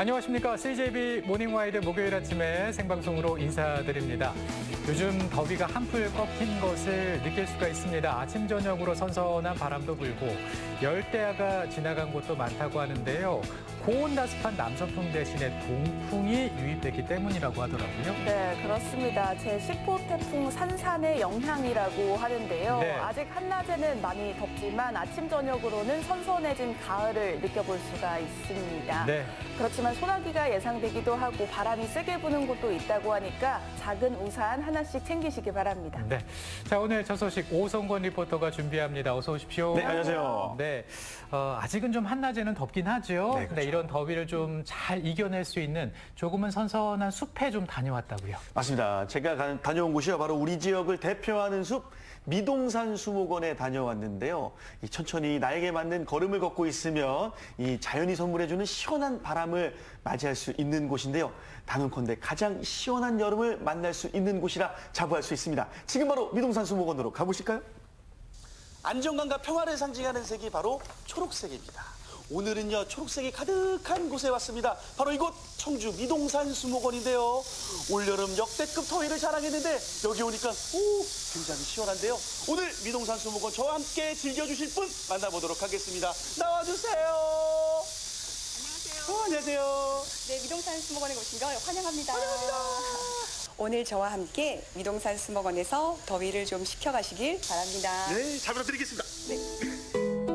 안녕하십니까. CJB 모닝와이드 목요일 아침에 생방송으로 인사드립니다. 요즘 더위가 한풀 꺾인 것을 느낄 수가 있습니다. 아침 저녁으로 선선한 바람도 불고 열대야가 지나간 곳도 많다고 하는데요. 고온다습한 남서풍 대신에 동풍이 유입됐기 때문이라고 하더라고요. 네, 그렇습니다. 제10호 태풍 산산의 영향이라고 하는데요. 네. 아직 한낮에는 많이 덥지만 아침 저녁으로는 선선해진 가을을 느껴볼 수가 있습니다. 네. 그렇지만 소나기가 예상되기도 하고 바람이 세게 부는 곳도 있다고 하니까 작은 우산 하나씩 챙기시기 바랍니다. 네. 자, 오늘 첫 소식 오성권 리포터가 준비합니다. 어서 오십시오. 네, 안녕하세요. 네. 아직은 좀 한낮에는 덥긴 하죠. 네, 그렇죠. 이런 더위를 좀 잘 이겨낼 수 있는 조금은 선선한 숲에 좀 다녀왔다고요. 맞습니다. 제가 다녀온 곳이요. 바로 우리 지역을 대표하는 숲 미동산 수목원에 다녀왔는데요. 이 천천히 나에게 맞는 걸음을 걷고 있으면 이 자연이 선물해주는 시원한 바람을 맞이할 수 있는 곳인데요. 단언컨대 가장 시원한 여름을 만날 수 있는 곳이라 자부할 수 있습니다. 지금 바로 미동산 수목원으로 가보실까요? 안정감과 평화를 상징하는 색이 바로 초록색입니다. 오늘은요, 초록색이 가득한 곳에 왔습니다. 바로 이곳 청주 미동산 수목원인데요. 올여름 역대급 더위를 자랑했는데 여기 오니까 굉장히 시원한데요. 오늘 미동산 수목원 저와 함께 즐겨주실 분 만나보도록 하겠습니다. 나와주세요. 안녕하세요. 안녕하세요. 네, 미동산 수목원에 오신 걸 환영합니다. 환영합니다. 오늘 저와 함께 미동산 수목원에서 더위를 좀 식혀가시길 바랍니다. 네, 잘 부탁드리겠습니다. 네.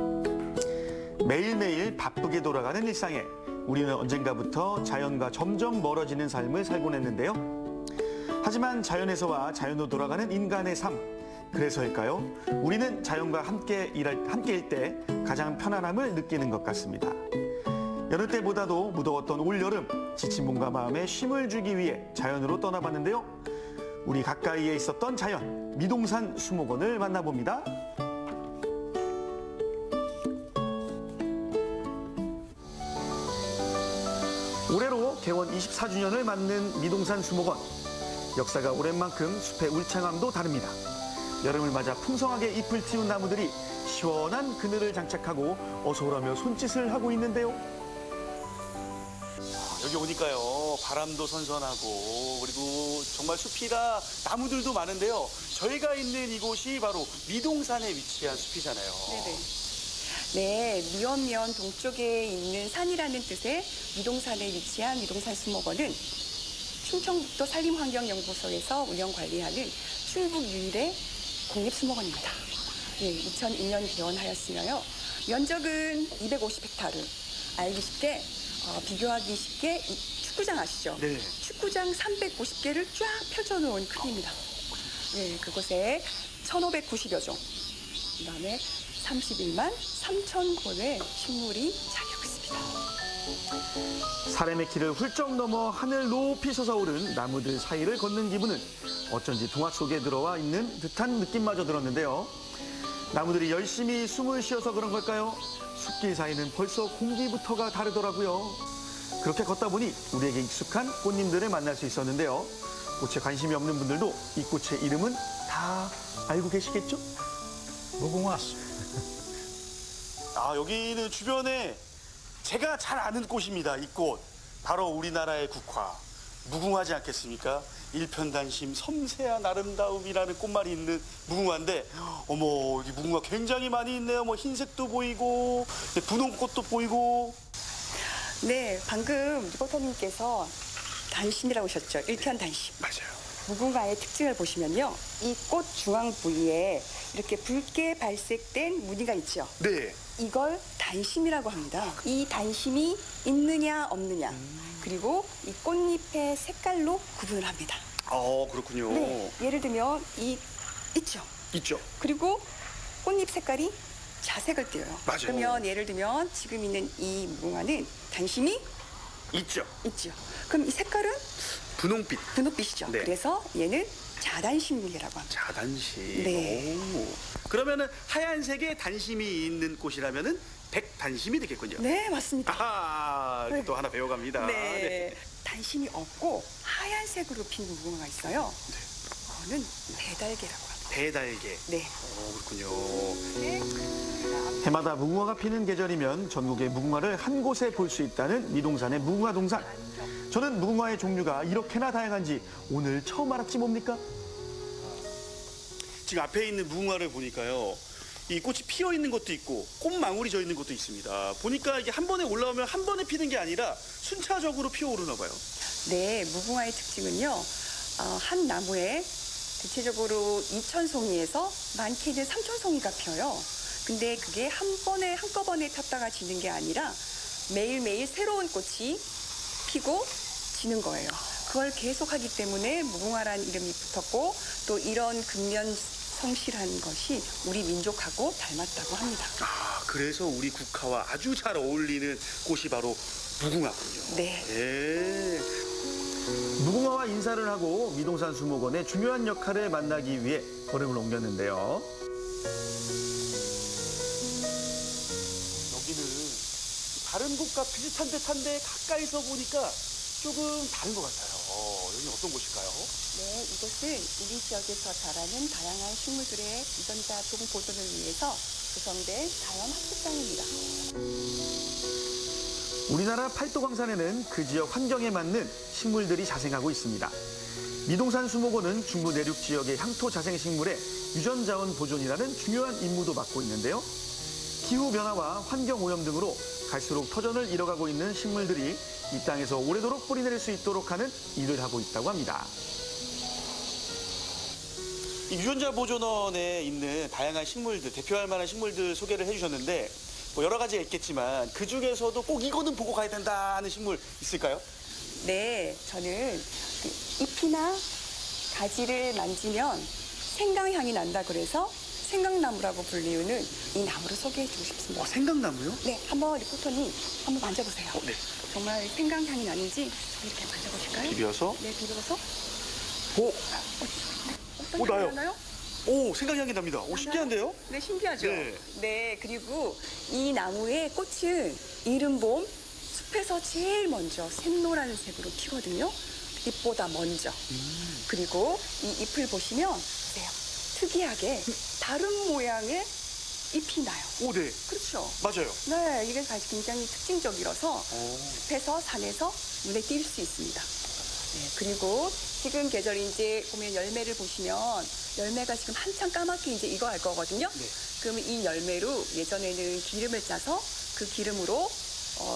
매일매일 바쁘게 돌아가는 일상에 우리는 언젠가부터 자연과 점점 멀어지는 삶을 살곤 했는데요. 하지만 자연에서와 자연으로 돌아가는 인간의 삶, 그래서일까요? 우리는 자연과 함께일 때 가장 편안함을 느끼는 것 같습니다. 여느 때보다도 무더웠던 올여름, 지친 몸과 마음에 쉼을 주기 위해 자연으로 떠나봤는데요. 우리 가까이에 있었던 자연, 미동산 수목원을 만나봅니다. 올해로 개원 24주년을 맞는 미동산 수목원. 역사가 오랜 만큼 숲의 울창함도 다릅니다. 여름을 맞아 풍성하게 잎을 틔운 나무들이 시원한 그늘을 장착하고 어서 오라며 손짓을 하고 있는데요. 여기 오니까요, 바람도 선선하고 그리고 정말 숲이라 나무들도 많은데요. 저희가 있는 이곳이 바로 미동산에 위치한 숲이잖아요. 네네. 네, 미원면 동쪽에 있는 산이라는 뜻의 미동산에 위치한 미동산 수목원은 충청북도 산림환경연구소에서 운영 관리하는 충북 유일의 국립수목원입니다. 네, 2001년 개원하였으며요. 면적은 250헥타르. 알기 쉽게, 비교하기 쉽게 축구장 아시죠? 네. 축구장 350개를 쫙 펼쳐놓은 크기입니다. 네, 그곳에 1,590여 종, 그다음에 31만 3천 권의 식물이 자리하고 있습니다. 사람의 길을 훌쩍 넘어 하늘 높이 솟아오른 나무들 사이를 걷는 기분은 어쩐지 동화 속에 들어와 있는 듯한 느낌마저 들었는데요. 나무들이 열심히 숨을 쉬어서 그런 걸까요? 숲길 사이는 벌써 공기부터가 다르더라고요. 그렇게 걷다 보니 우리에게 익숙한 꽃님들을 만날 수 있었는데요. 꽃에 관심이 없는 분들도 이 꽃의 이름은 다 알고 계시겠죠? 무궁화. 여기는 주변에 제가 잘 아는 꽃입니다. 이 꽃. 바로 우리나라의 국화. 무궁화지 않겠습니까? 일편단심 섬세한 아름다움이라는 꽃말이 있는 무궁화인데, 어머, 이 무궁화 굉장히 많이 있네요. 뭐 흰색도 보이고, 분홍꽃도 보이고. 네, 방금 리포터님께서 단심이라고 하셨죠. 일편단심. 맞아요. 무궁화의 특징을 보시면요. 이 꽃 중앙 부위에 이렇게 붉게 발색된 무늬가 있죠. 네. 이걸 단심이라고 합니다. 이 단심이 있느냐 없느냐, 그리고 이 꽃잎의 색깔로 구분을 합니다. 그렇군요. 네, 예를 들면 있죠. 있죠. 그리고 꽃잎 색깔이 자색을 띠어요. 맞아요. 그러면 예를 들면 지금 있는 이 무궁화는 단심이 있죠. 있죠. 그럼 이 색깔은 분홍빛. 분홍빛이죠. 네. 그래서 얘는 자단심이라고 합니다. 자단심. 네. 오. 그러면은 하얀색에 단심이 있는 꽃이라면은 백단심이 되겠군요. 네, 맞습니다. 아하, 또 하나 배워갑니다. 네. 단심이 없고 하얀색으로 핀 무궁화가 있어요. 그거는 배달개라고 합니다. 대달개. 네. 그렇군요. 해마다 무궁화가 피는 계절이면 전국의 무궁화를 한 곳에 볼 수 있다는 미동산의 무궁화 동산. 저는 무궁화의 종류가 이렇게나 다양한지 오늘 처음 알았지 뭡니까? 지금 앞에 있는 무궁화를 보니까요. 이 꽃이 피어 있는 것도 있고 꽃망울이 져 있는 것도 있습니다. 보니까 이게 한 번에 올라오면 한 번에 피는 게 아니라 순차적으로 피어오르나 봐요. 네, 무궁화의 특징은요. 한 나무에 대체적으로 2,000송이에서 많게는 3,000송이가 피어요. 근데 그게 한꺼번에 폈다가 지는 게 아니라 매일매일 새로운 꽃이 피고 지는 거예요. 그걸 계속하기 때문에 무궁화란 이름이 붙었고 또 이런 근면 성실한 것이 우리 민족하고 닮았다고 합니다. 그래서 우리 국화와 아주 잘 어울리는 꽃이 바로 무궁화군요. 네. 예. 무궁화와 인사를 하고 미동산 수목원의 중요한 역할을 만나기 위해 걸음을 옮겼는데요. 여기는 다른 곳과 비슷한 듯한데 가까이서 보니까 조금 다른 것 같아요. 여기 어떤 곳일까요? 네, 이곳은 우리 지역에서 자라는 다양한 식물들의 유전자 조금 보존을 위해서 구성된 자연 학습장입니다. 우리나라 팔도광산에는 그 지역 환경에 맞는 식물들이 자생하고 있습니다. 미동산 수목원은 중부 내륙 지역의 향토 자생 식물의 유전자원 보존이라는 중요한 임무도 맡고 있는데요. 기후 변화와 환경 오염 등으로 갈수록 터전을 잃어가고 있는 식물들이 이 땅에서 오래도록 뿌리내릴 수 있도록 하는 일을 하고 있다고 합니다. 이 유전자 보존원에 있는 다양한 식물들, 대표할 만한 식물들 소개를 해주셨는데 뭐 여러 가지가 있겠지만 그 중에서도 꼭 이거는 보고 가야 된다는 식물 있을까요? 네, 저는 그 잎이나 가지를 만지면 생강향이 난다 그래서 생강나무라고 불리우는 이 나무를 소개해주고 싶습니다. 생강나무요? 네, 한번 리포터님 한번 만져보세요. 네. 정말 생강향이 나는지 이렇게 만져보실까요? 비벼서? 네, 비벼서. 오! 어떤 오, 나요. 향이 나요? 오, 생강향이 납니다. 오, 신기한데요? 네, 신기하죠? 네. 네, 그리고 이 나무의 꽃은 이른봄 숲에서 제일 먼저 샛노란 색으로 피거든요. 잎보다 먼저. 그리고 이 잎을 보시면 보세요. 특이하게 다른 모양의 잎이 나요. 오, 네. 그렇죠? 맞아요. 네, 이게 사실 굉장히 특징적이라서 숲에서 산에서 눈에 띌 수 있습니다. 네, 그리고 지금 계절이 이제 보면 열매를 보시면 열매가 지금 한창 까맣게 이제 익어갈 거거든요. 네. 그러면 이 열매로 예전에는 기름을 짜서 그 기름으로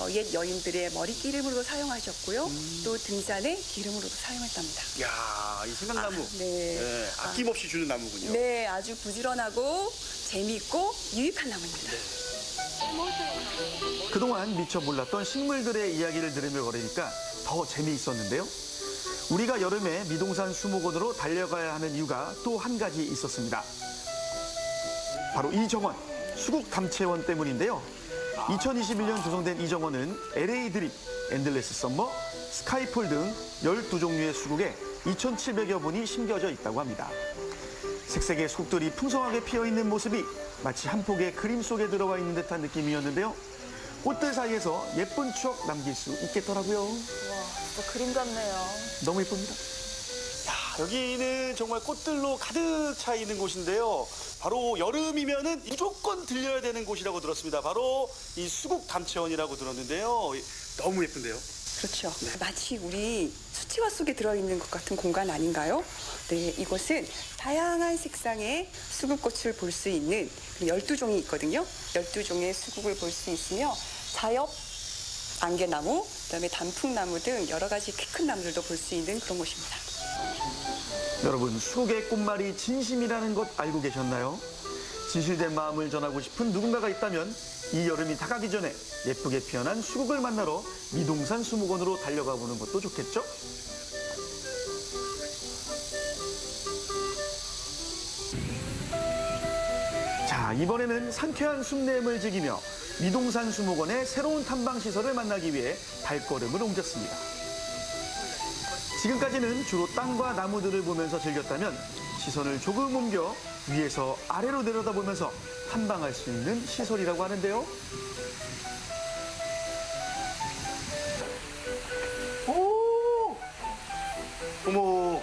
옛 여인들의 머리 기름으로도 사용하셨고요. 또 등잔의 기름으로도 사용했답니다. 이야, 이 생강나무. 네. 네, 아낌없이 주는 나무군요. 네, 아주 부지런하고 재미있고 유익한 나무입니다. 그동안 미처 몰랐던 식물들의 이야기를 들으며 걸으니까 더 재미있었는데요. 우리가 여름에 미동산 수목원으로 달려가야 하는 이유가 또 한 가지 있었습니다. 바로 이 정원, 수국담채원 때문인데요. 2021년 조성된 이 정원은 LA 드립, 엔들레스 썸머, 스카이폴 등 12종류의 수국에 2,700여 분이 심겨져 있다고 합니다. 색색의 수국들이 풍성하게 피어있는 모습이 마치 한 폭의 그림 속에 들어와 있는 듯한 느낌이었는데요. 꽃들 사이에서 예쁜 추억 남길 수 있겠더라고요. 와, 진짜 그림 같네요. 너무 예쁩니다. 여기는 정말 꽃들로 가득 차 있는 곳인데요. 바로 여름이면은 무조건 들려야 되는 곳이라고 들었습니다. 바로 이 수국담채원이라고 들었는데요. 너무 예쁜데요. 그렇죠. 마치 우리 수채화 속에 들어있는 것 같은 공간 아닌가요? 네, 이곳은 다양한 색상의 수국꽃을 볼 수 있는 12종이 있거든요. 12종의 수국을 볼 수 있으며 자엽, 안개나무, 그다음에 단풍나무 등 여러 가지 키 큰 나무들도 볼 수 있는 그런 곳입니다. 여러분, 수국의 꽃말이 진심이라는 것 알고 계셨나요? 진실된 마음을 전하고 싶은 누군가가 있다면 이 여름이 다가기 전에 예쁘게 피어난 수국을 만나러 미동산 수목원으로 달려가 보는 것도 좋겠죠? 자, 이번에는 상쾌한 숲내음을 즐기며 미동산 수목원의 새로운 탐방시설을 만나기 위해 발걸음을 옮겼습니다. 지금까지는 주로 땅과 나무들을 보면서 즐겼다면 시선을 조금 옮겨 위에서 아래로 내려다보면서 탐방할 수 있는 시설이라고 하는데요. 오! 어머.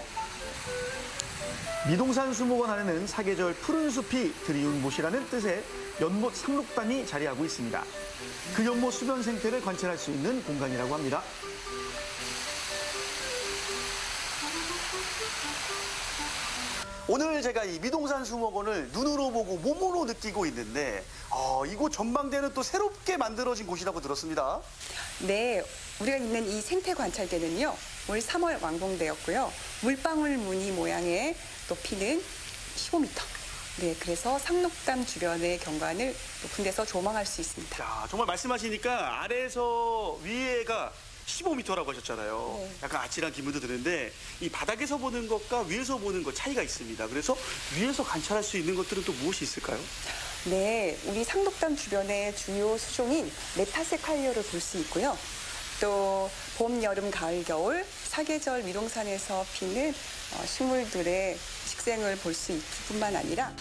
미동산 수목원 안에는 사계절 푸른 숲이 드리운 못이라는 뜻의 연못 상록담이 자리하고 있습니다. 그 연못 수변 생태를 관찰할 수 있는 공간이라고 합니다. 오늘 제가 이 미동산 수목원을 눈으로 보고 몸으로 느끼고 있는데 이곳 전망대는 또 새롭게 만들어진 곳이라고 들었습니다. 네, 우리가 있는 이 생태 관찰대는요, 올 3월 완공되었고요. 물방울 무늬 모양의 높이는 15m. 네, 그래서 상록담 주변의 경관을 높은 데서 조망할 수 있습니다. 자, 정말 말씀하시니까 아래에서 위에가 15m라고 하셨잖아요. 네. 약간 아찔한 기분도 드는데 이 바닥에서 보는 것과 위에서 보는 것 차이가 있습니다. 그래서 위에서 관찰할 수 있는 것들은 또 무엇이 있을까요? 네, 우리 상록담 주변의 주요 수종인 메타색 한려를 볼 수 있고요. 또 봄, 여름, 가을, 겨울 사계절 미동산에서 피는 식물들의 식생을 볼 수 있을 뿐만 아니라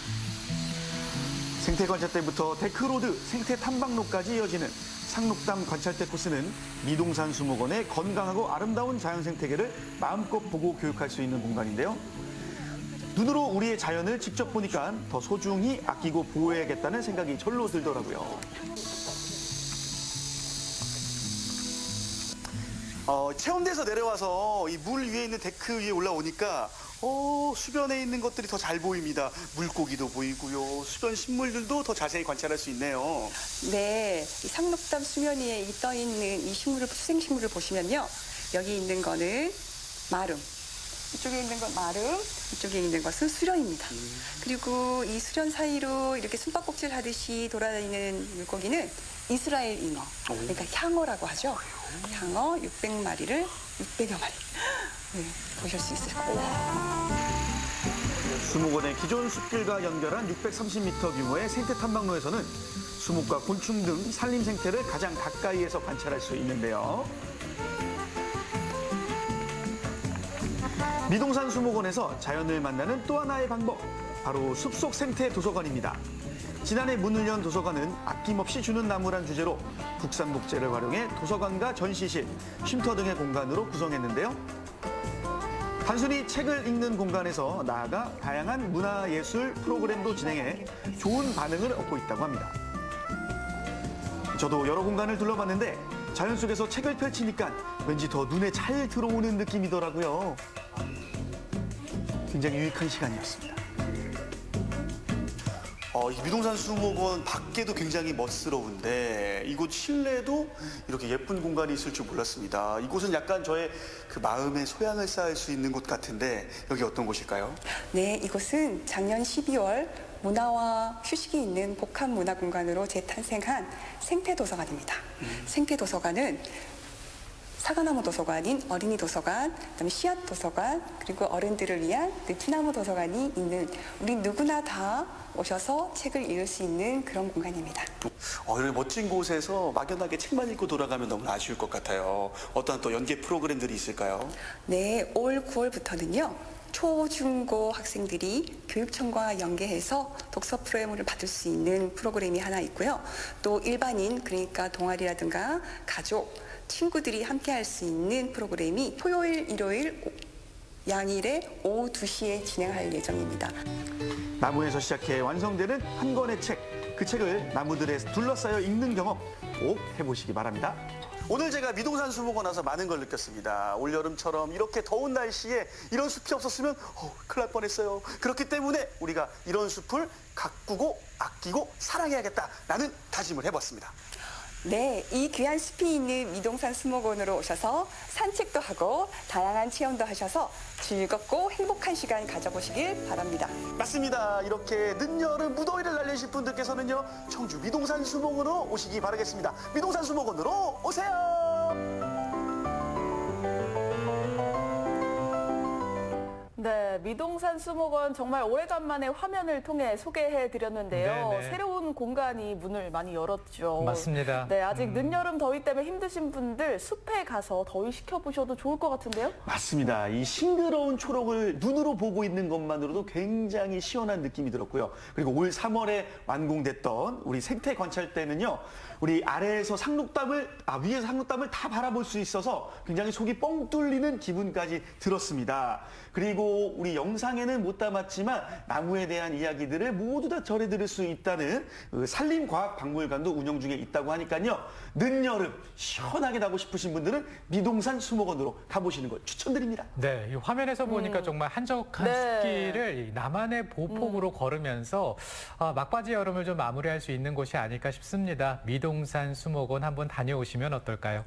생태 관찰대부터 데크로드, 생태 탐방로까지 이어지는 상록담 관찰대 코스는 미동산 수목원의 건강하고 아름다운 자연 생태계를 마음껏 보고 교육할 수 있는 공간인데요. 눈으로 우리의 자연을 직접 보니까 더 소중히 아끼고 보호해야겠다는 생각이 절로 들더라고요. 체험대에서 내려와서 이 물 위에 있는 데크 위에 올라오니까 수변에 있는 것들이 더 잘 보입니다. 물고기도 보이고요. 수변 식물들도 더 자세히 관찰할 수 있네요. 네, 이 상록담 수면 위에 떠 있는 이 식물을 수생식물을 보시면요, 여기 있는 거는 마름, 이쪽에 있는 건 마름, 이쪽에 있는 것은 수련입니다. 그리고 이 수련 사이로 이렇게 숨바꼭질 하듯이 돌아다니는 물고기는 이스라엘 잉어, 그러니까 향어라고 하죠. 향어 600마리를 600여 마리 네, 보실 수 있을 거예요. 수목원의 기존 숲길과 연결한 630m 규모의 생태 탐방로에서는 수목과 곤충 등 산림 생태를 가장 가까이에서 관찰할 수 있는데요. 미동산 수목원에서 자연을 만나는 또 하나의 방법, 바로 숲속 생태 도서관입니다. 지난해 문을 연 도서관은 아낌없이 주는 나무란 주제로 국산목재를 활용해 도서관과 전시실, 쉼터 등의 공간으로 구성했는데요. 단순히 책을 읽는 공간에서 나아가 다양한 문화예술 프로그램도 진행해 좋은 반응을 얻고 있다고 합니다. 저도 여러 공간을 둘러봤는데 자연 속에서 책을 펼치니까 왠지 더 눈에 잘 들어오는 느낌이더라고요. 굉장히 유익한 시간이었습니다. 이 미동산 수목원 밖에도 굉장히 멋스러운데 이곳 실내도 이렇게 예쁜 공간이 있을 줄 몰랐습니다. 이곳은 약간 저의 그 마음의 소양을 쌓을 수 있는 곳 같은데 여기 어떤 곳일까요? 네, 이곳은 작년 12월 문화와 휴식이 있는 복합 문화 공간으로 재탄생한 생태도서관입니다. 생태도서관은 사과나무 도서관인 어린이 도서관, 그다음에 씨앗 도서관, 그리고 어른들을 위한 느티나무 도서관이 있는 우리 누구나 다 오셔서 책을 읽을 수 있는 그런 공간입니다. 이런 멋진 곳에서 막연하게 책만 읽고 돌아가면 너무 아쉬울 것 같아요. 어떠한 또 연계 프로그램들이 있을까요? 네, 올 9월부터는요. 초, 중, 고 학생들이 교육청과 연계해서 독서 프로그램을 받을 수 있는 프로그램이 하나 있고요. 또 일반인, 그러니까 동아리라든가 가족, 친구들이 함께 할 수 있는 프로그램이 토요일, 일요일, 양일에 오후 2시에 진행할 예정입니다. 나무에서 시작해 완성되는 한 권의 책, 그 책을 나무들에 둘러싸여 읽는 경험 꼭 해보시기 바랍니다. 오늘 제가 미동산 수목원 와서 많은 걸 느꼈습니다. 올여름처럼 이렇게 더운 날씨에 이런 숲이 없었으면 큰일 날 뻔했어요. 그렇기 때문에 우리가 이런 숲을 가꾸고 아끼고 사랑해야겠다라는 다짐을 해봤습니다. 네, 이 귀한 숲이 있는 미동산 수목원으로 오셔서 산책도 하고 다양한 체험도 하셔서 즐겁고 행복한 시간 가져보시길 바랍니다. 맞습니다. 이렇게 늦여름 무더위를 날리실 분들께서는요, 청주 미동산 수목원으로 오시기 바라겠습니다. 미동산 수목원으로 오세요. 네, 미동산 수목원 정말 오래간만에 화면을 통해 소개해드렸는데요. 네네. 새로운 공간이 문을 많이 열었죠. 맞습니다. 네, 아직 늦여름 더위 때문에 힘드신 분들 숲에 가서 더위 식혀보셔도 좋을 것 같은데요. 맞습니다. 이 싱그러운 초록을 눈으로 보고 있는 것만으로도 굉장히 시원한 느낌이 들었고요. 그리고 올 3월에 완공됐던 우리 생태 관찰대는요, 우리 아래에서 위에서 상록담을 다 바라볼 수 있어서 굉장히 속이 뻥 뚫리는 기분까지 들었습니다. 그리고 우리 우리 영상에는 못 담았지만 나무에 대한 이야기들을 모두 다 전해 들을 수 있다는 산림과학박물관도 운영 중에 있다고 하니까요. 늦여름 시원하게 나고 싶으신 분들은 미동산 수목원으로 가보시는 걸 추천드립니다. 네, 이 화면에서 보니까 정말 한적한 네. 숲길을 나만의 보폭으로 걸으면서 막바지 여름을 좀 마무리할 수 있는 곳이 아닐까 싶습니다. 미동산 수목원 한번 다녀오시면 어떨까요?